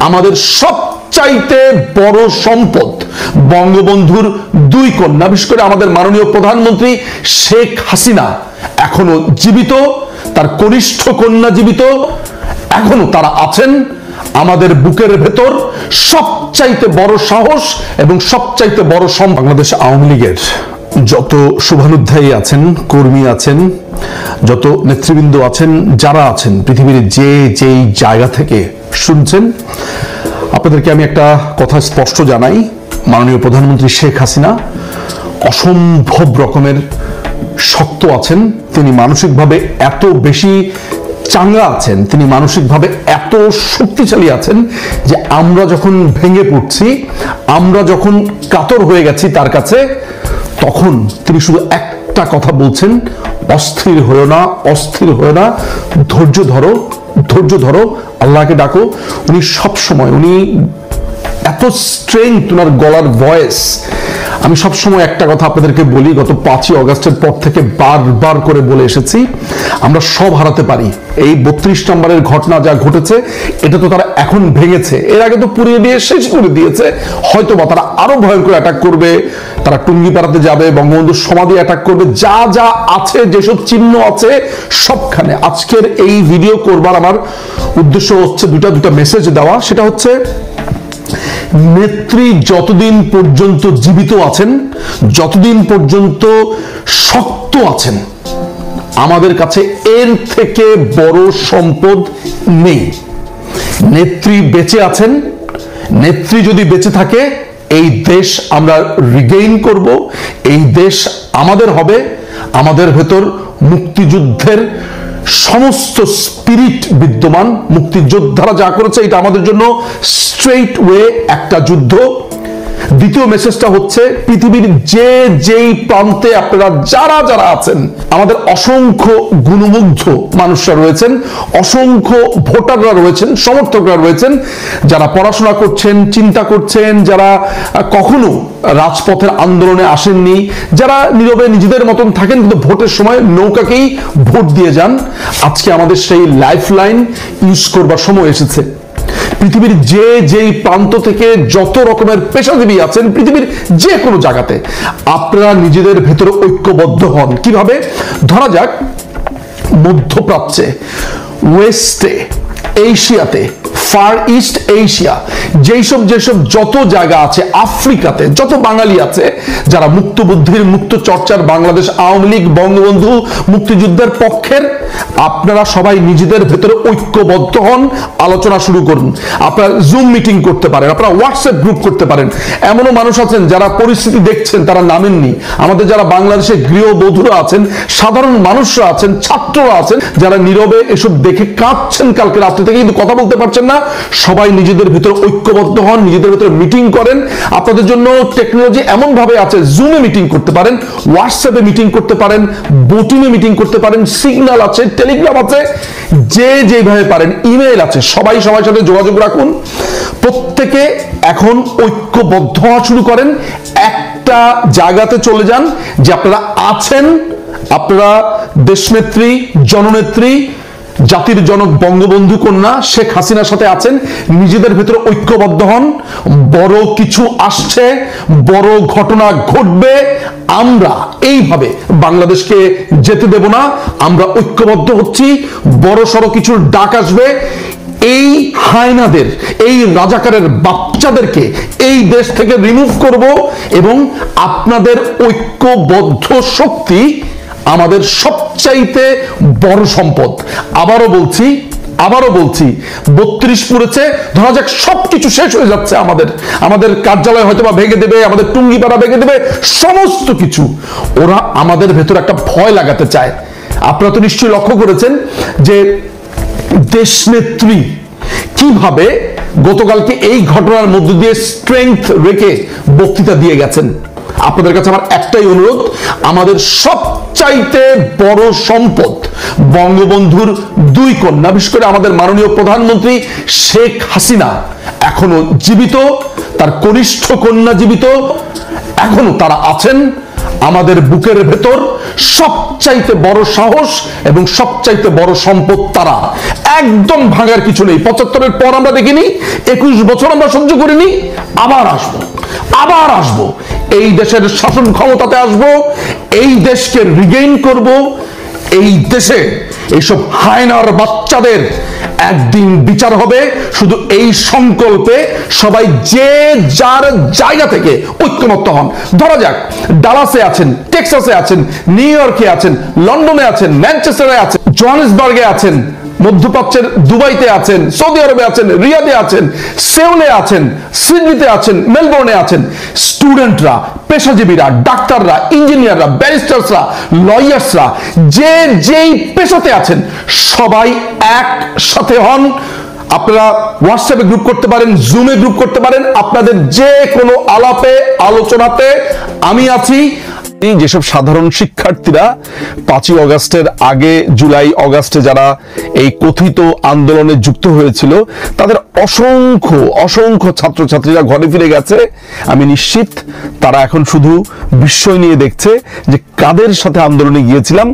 আমাদের সবচাইতে বড় সম্পদ বঙ্গবন্ধুর দুই কন্যা, বিশেষ করে আমাদের মাননীয় প্রধানমন্ত্রী শেখ হাসিনা এখনো জীবিত, তার কনিষ্ঠ কন্যা জীবিত, এখনো তারা আছেন আমাদের বুকের ভেতর। সবচাইতে বড় সাহস এবং সবচাইতে বড় সম্পদ। বাংলাদেশ আওয়ামী লীগের যত শুভানুধ্যায়ী আছেন, কর্মী আছেন, যত নেতৃবৃন্দ আছেন, যারা আছেন পৃথিবীর যেই জায়গা থেকে শুনছেন, আপনাদেরকে আমি একটা কথা স্পষ্ট জানাই, মাননীয় প্রধানমন্ত্রী শেখ হাসিনা অসম্ভব রকমের শক্ত আছেন। তিনি মানসিকভাবে এত বেশি চাঙ্গা আছেন, তিনি মানসিকভাবে এত শক্তিশালী আছেন যে আমরা যখন ভেঙে পড়ছি, আমরা যখন কাতর হয়ে গেছি তার কাছে, তখন তিনি শুধু একটা কথা বলছেন, অস্থির হয়েও না, অস্থির হয়েও না, ধৈর্য ধরো, ধৈর্য ধরো, আল্লাহকে ডাকো। উনি সবসময়, উনি এত স্ট্রেংথ ওনার গলার ভয়েস। আমি সবসময় একটা কথা আপনাদেরকে বলি, গত 5ই অগাস্টের পর থেকে বারবার করে বলে এসেছি, আমরা সব হারাতে পারি। এই 32 নম্বরের ঘটনা যা ঘটেছে, এটা তো তারা এখন ভেঙেছে, এর আগে তো পুড়িয়ে দিয়ে শেষ করে দিয়েছে। হয়তো বা তারা আরো ভয়ঙ্কর অ্যাটাক করবে, তারা টুঙ্গিপাড়াতে যাবে, বঙ্গবন্ধুর সমাধি অ্যাটাক করবে, যা যা আছে, যেসব চিহ্ন আছে সবখানে। আজকের এই ভিডিও করবার আমার উদ্দেশ্য হচ্ছে দুটা মেসেজ দেওয়া। সেটা হচ্ছে, নেত্রী যতদিন পর্যন্ত জীবিত আছেন, যতদিন পর্যন্ত শক্ত আছেন, আমাদের কাছে এর থেকে বড় সম্পদ নেই। নেত্রী বেঁচে আছেন, নেত্রী যদি বেঁচে থাকে, এই দেশ আমরা রিগেইন করব, এই দেশ আমাদের হবে। আমাদের ভেতর মুক্তিযুদ্ধের সমস্ত স্পিরিট বিদ্যমান, মুক্তিযোদ্ধারা যা করেছে এটা আমাদের জন্য স্ট্রেইট ওয়ে একটা যুদ্ধ। দ্বিতীয় মেসেজটা হচ্ছে, পৃথিবীর যেই প্রান্তে আপনারা যারা আছেন, আমাদের অসংখ্য গুণমুগ্ধ মানুষরা রয়েছেন, অসংখ্য ভোটাররা রয়েছেন, সমর্থকরা রয়েছেন, যারা পড়াশোনা করছেন, চিন্তা করছেন, যারা কখনো রাজপথের আন্দোলনে আসেননি, যারা নীরবে নিজেদের মতন থাকেন কিন্তু ভোটের সময় নৌকাকেই ভোট দিয়ে যান। আজকে আমাদের সেই লাইফ লাইন ইউজ করবার সময় এসেছে। পৃথিবীর যেই প্রান্ত থেকে যত রকমের পেশাজীবী আছেন, পৃথিবীর যে কোনো জায়গাতে, আপনারা নিজেদের ভেতরে ঐক্যবদ্ধ হন। কিভাবে? ধরা যাক মধ্যপ্রাচ্যে, ওয়েস্টে, এশিয়াতে, ফার ইস্ট এশিয়া, যেসব যত জায়গা আছে, আফ্রিকাতে যত বাঙালি আছে যারা মুক্ত বুদ্ধির, মুক্ত চর্চার, বাংলাদেশ আওয়ামী লীগ, বঙ্গবন্ধু মুক্তিযুদ্ধের পক্ষের, আপনারা সবাই নিজেদের ভেতরে ঐক্যবদ্ধ হন, আলোচনা শুরু করুন। আপনারা জুম মিটিং করতে পারেন, আপনারা হোয়াটসঅ্যাপ গ্রুপ করতে পারেন। এমনও মানুষ আছেন যারা পরিস্থিতি দেখছেন, তারা নামেননি। আমাদের যারা বাংলাদেশের গৃহবধূরা আছেন, সাধারণ মানুষরা আছেন, ছাত্ররা আছেন, যারা নীরবে এসব দেখে কাঁদছেন কালকে রাত্রি থেকে, কিন্তু কথা বলতে পারছেন না। সবাই নিজেদের ভিতরে ঐক্যবদ্ধ হন, নিজেদের ভিতরে মিটিং করেন। আপনাদের জন্য টেকনোলজি এমন ভাবে আছে, জুমে মিটিং করতে পারেন, হোয়াটসঅ্যাপে মিটিং করতে পারেন, বোটিংয়ে মিটিং করতে পারেন, সিগন্যাল আছে, টেলিগ্রাম আছে, যেভাবে পারেন, ইমেইল আছে। সবাই সবার সাথে যোগাযোগ রাখুন। প্রত্যেকে এখন ঐক্যবদ্ধ হওয়া শুরু করেন। একটা জায়গাতে চলে যান যে আপনারা আছেন, আপনারা দেশনেত্রী, জননেত্রী, জাতির জনক বঙ্গবন্ধু কন্যা শেখ হাসিনার সাথে আছেন। নিজেদের ভেতরে ঐক্যবদ্ধ হন। বড় কিছু আসছে, বড় ঘটনা ঘটবে, আমরা এইভাবে বাংলাদেশকে যেতে দেব না। আমরা ঐক্যবদ্ধ হচ্ছি। বড় সড়ো কিছুর ডাক আসবে। এই হায়নাদের, এই রাজাকারের বাচ্চাদেরকে এই দেশ থেকে রিমুভ করব, এবং আপনাদের ঐক্যবদ্ধ শক্তি আমাদের সবচাইতে বড় সম্পদ। আবারও বলছি, 32 পুড়েছে, ধরা যাক সবকিছু শেষ হয়ে যাচ্ছে, আমাদের কার্যালয় হয়তো বা ভেঙে দেবে, আমাদের টুঙ্গিপাড়া ভেঙে দেবে, সমস্ত কিছু। ওরা আমাদের ভেতর একটা ভয় লাগাতে চায়। আপনারা তো নিশ্চয়ই লক্ষ্য করেছেন যে দেশনেত্রী কিভাবে গতকালকে এই ঘটনার মধ্য দিয়ে স্ট্রেংথ রেখে বক্তৃতা দিয়ে গেছেন। আপনাদের কাছে আমার একটাই অনুরোধ, আমাদের সবচাইতে বড় সম্পদ বঙ্গবন্ধুর দুই কন্যা, বিশেষ করে আমাদের মাননীয় প্রধানমন্ত্রী শেখ হাসিনা এখনো জীবিত, তার কনিষ্ঠ কন্যা জীবিত, এখনো তারা আছেন আমাদের বুকের ভেতর। সবচাইতে বড় সাহস এবং সবচাইতে বড় সম্পদ তারা। একদম ভাঙার কিছু নেই। 75-এর পর আমরা দেখিনি, 21 বছর আমরা সহ্য করিনি, আবার আসবো, এই দেশের শাসন ক্ষমতাতে আসবো, এই দেশকে রিগেইন করব, এই দেশে এইসব হায়নার বাচ্চাদের একদিন বিচার হবে। শুধু এই সংকল্পে সবাই যে যার জায়গা থেকে ঐক্যমত্য হন। ধরা যাক ডালাসে আছেন, টেক্সাসে আছেন, নিউ ইয়র্কে আছেন, লন্ডনে আছেন, ম্যানচেস্টারে আছেন, জোহানেসবার্গে আছেন, মধ্যপ্রাচ্যের দুবাইতে আছেন, সৌদি আরবে আছেন, রিয়াদে আছেন, সেউলে আছেন, সিডনিতে আছেন, মেলবোর্নে আছেন। স্টুডেন্টরা, পেশাজীবীরা, ডাক্তাররা, ইঞ্জিনিয়াররা, ব্যারিস্টার্সরা, লয়ার্সরা, যে যেই পেশাতে আছেন সবাই একসাথে হন। আপনারা হোয়াটসঅ্যাপে গ্রুপ করতে পারেন, জুমে গ্রুপ করতে পারেন, আপনাদের যে কোনো আলাপে আলোচনাতে আমি আছি। যেসব সাধারণ শিক্ষার্থীরা 5ই অগাস্টের আগে জুলাই অগাস্টে যারা এই কথিত আন্দোলনে যুক্ত হয়েছিল, তাদের অসংখ্য ছাত্রছাত্রীরা ঘরে ফিরে গেছে। আমি নিশ্চিত তারা এখন শুধু বিস্ময় নিয়ে দেখছে যে কাদের সাথে আন্দোলনে গিয়েছিলাম।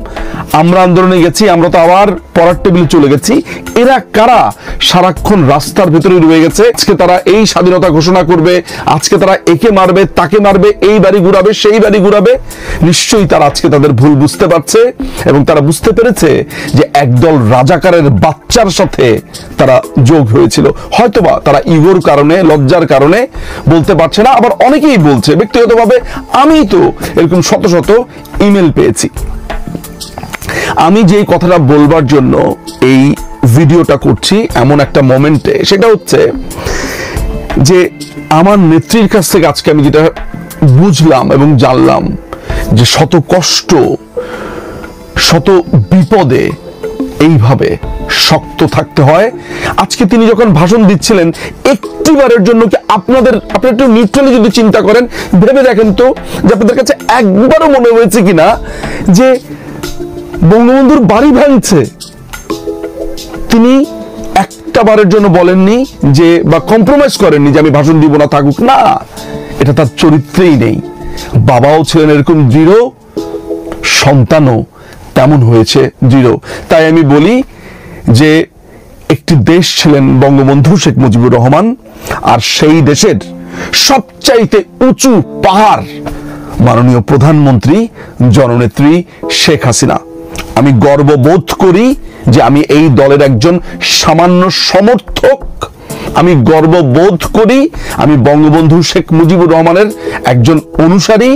আমরা আন্দোলনে গেছি, আমরা তো আবার পড়ার টেবিলে চলে গেছি, এরা কারা সারাক্ষণ রাস্তার ভিতরে রয়ে গেছে। আজকে তারা এই স্বাধীনতা ঘোষণা করবে, আজকে তারা একে মারবে, তাকে মারবে, এই বাড়ি ঘুরাবে, সেই বাড়ি ঘুরাবে। নিশ্চয়ই তারা আজকে তাদের ভুল বুঝতে পারছে এবং তারা বুঝতে পেরেছে যে একদল রাজাকারের বাচ্চার সাথে তারা যোগ হয়েছিল। হয়তোবা তারা ইগোর কারণে, লজ্জার কারণে বলতে পারছে না। আবার অনেকেই বলছে ব্যক্তিগতভাবে, আমি তো এরকম শত শত ইমেল পেয়েছি। আমি যেই কথাটা বলবার জন্য এই ভিডিওটা করছি এমন একটা মোমেন্টে, সেটা হচ্ছে যে আমার নেত্রীর কাছ থেকে আজকে আমি যেটা বুঝলাম এবং জানলাম যে শত কষ্ট, শত বিপদে এইভাবে শক্ত থাকতে হয়। আজকে তিনি যখন ভাষণ দিচ্ছিলেন, একটিবারের জন্য কি আপনারা একটু নিউট্রালি যদি চিন্তা করেন, ভেবে দেখেন তো যে আপনাদের কাছে একবারও মনে হয়েছে কিনা যে বঙ্গবন্ধুর বাড়ি ভাঙছে? তিনি একটা বারের জন্য বলেননি যে, বা কম্প্রোমাইজ করেননি যে আমি ভাষণ দিব না, থাকুক না। এটা তার চরিত্রেই নেই। বাবাও ছিলেন এরকম দৃঢ়, সন্তানও তেমন হয়েছে দৃঢ়। তাই আমি বলি যে একটি দেশ ছিলেন বঙ্গবন্ধু শেখ মুজিবুর রহমান, আর সেই দেশের সবচাইতে উঁচু পাহাড় মাননীয় প্রধানমন্ত্রী জননেত্রী শেখ হাসিনা। আমি গর্ববোধ করি যে আমি এই দলের একজন সামান্য সমর্থক। আমি গর্ববোধ করি আমি বঙ্গবন্ধু শেখ মুজিবুর রহমানের একজন অনুসারী।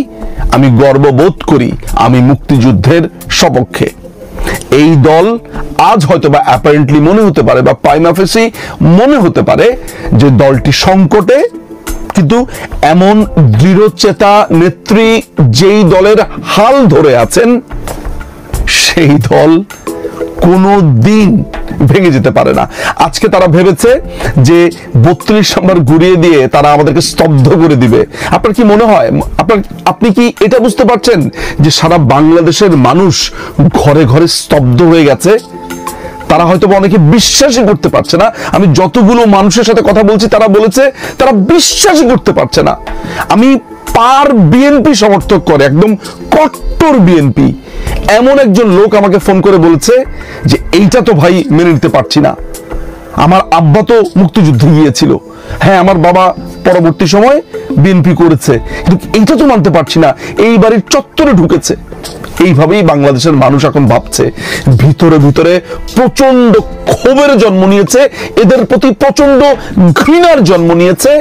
আমি গর্ববোধ করি আমি মুক্তিযুদ্ধের সপক্ষে। এই দল আজ হয়তো বা অ্যাপারেন্টলি মনে হতে পারে বা প্রাইমা ফেসি মনে হতে পারে যে দলটি সংকটে, কিন্তু এমন দৃঢ়চেতা নেত্রী যেই দলের হাল ধরে আছেন, সেই দল কোনো দিন ভেঙে যেতে পারে না। আজকে তারা ভেবেছে যে 32 নম্বর ঘুরিয়ে দিয়ে তারা আমাদেরকে স্তব্ধ করে দিবে। আপনার কি মনে হয়, আপনি কি এটা বুঝতে পারছেন যে সারা বাংলাদেশের মানুষ ঘরে ঘরে স্তব্ধ হয়ে গেছে? তারা হয়তো অনেকে বিশ্বাসই করতে পারছে না। আমি যতগুলো মানুষের সাথে কথা বলছি তারা বলেছে তারা বিশ্বাসই করতে পারছে না। আমি পার বিএনপি সমর্থক করে, একদম কট্টর বিএনপি এমন একজন লোক আমাকে ফোন করে বলেছে যে এইটা তো ভাই মেনে নিতে পারছি না। আমার আব্বা তো মুক্তিযুদ্ধে গিয়েছিল, হ্যাঁ আমার বাবা পরবর্তী সময় বিএনপি করেছে, কিন্তু এইটা তো মানতে পারছি না, এই বাড়ির চত্বরে ঢুকেছে। এইভাবেই বাংলাদেশের মানুষ এখন ভাবছে। ভিতরে ভিতরে প্রচন্ড ক্ষোভের জন্ম নিয়েছে, এদের প্রতি প্রচন্ড ঘৃণার জন্ম নিয়েছে।